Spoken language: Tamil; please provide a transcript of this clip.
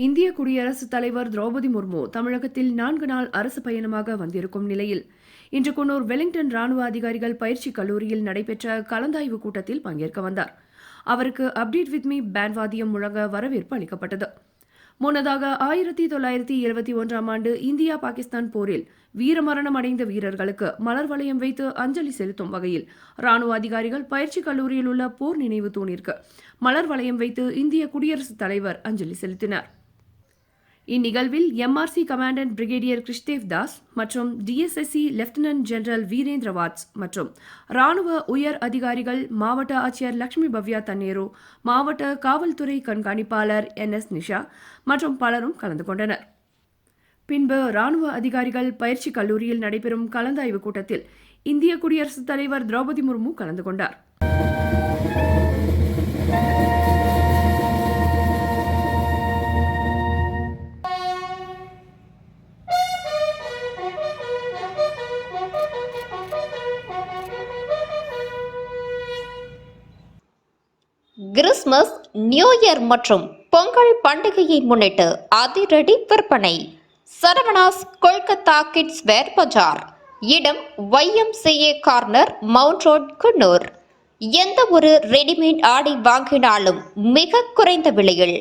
இந்திய குடியரசுத் தலைவர் திரௌபதி முர்மு தமிழகத்தில் 4 நாள் அரசு பயணமாக வந்திருக்கும் நிலையில் இன்று குன்னூர் வெலிங்டன் ராணுவ அதிகாரிகள் பயிற்சி கல்லூரியில் நடைபெற்ற கலந்தாய்வு கூட்டத்தில் பங்கேற்க வந்தார். அவருக்கு அப்டேட் வித் மீ பேண்ட் வாத்தியம் முழங்க வரவேற்பு அளிக்கப்பட்டது. முன்னதாக 1971ஆம் ஆண்டு இந்தியா பாகிஸ்தான் போரில் வீரமரணம் அடைந்த வீரர்களுக்கு மலர் வளையம் வைத்து அஞ்சலி செலுத்தும் வகையில் ராணுவ அதிகாரிகள் பயிற்சி கல்லூரியில் உள்ள போர் நினைவு தூணிற்கு மலர் வளையம் வைத்து இந்திய குடியரசுத் தலைவர் அஞ்சலி செலுத்தினார். இந்நிகழ்வில் எம்ஆர்சி கமாண்டன்ட் பிரிகேடியர் கிருஷ்தேவ் தாஸ் மற்றும் TSSC lieutenant general Virendra watts மற்றும் ராணுவ உயர் அதிகாரிகள், மாவட்ட ஆட்சியர் லட்சுமி பவ்யா தன்னேரு, மாவட்ட காவல்துறை கண்காணிப்பாளர் என்எஸ் நிஷா மற்றும் பலரும் கலந்து கொண்டனர். பின்பு ராணுவ அதிகாரிகள் பயிற்சி கல்லூரியில் நடைபெறும் கலந்தாய்வு கூட்டத்தில் இந்திய குடியரசுத் தலைவர் திரௌபதி முர்மு கலந்து கொண்டார். கிறிஸ்துமஸ், நியூ இயர் மற்றும் பொங்கல் பண்டிகையை முன்னிட்டு அதிரடி விற்பனை. சரவணாஸ் கொல்கத்தா கிட்ஸ் வேர் பஜார். இடம் YMCA corner, mount road, Coonoor. எந்த ஒரு ரெடிமேட் ஆடை வாங்கினாலும் மிக குறைந்த விலையில்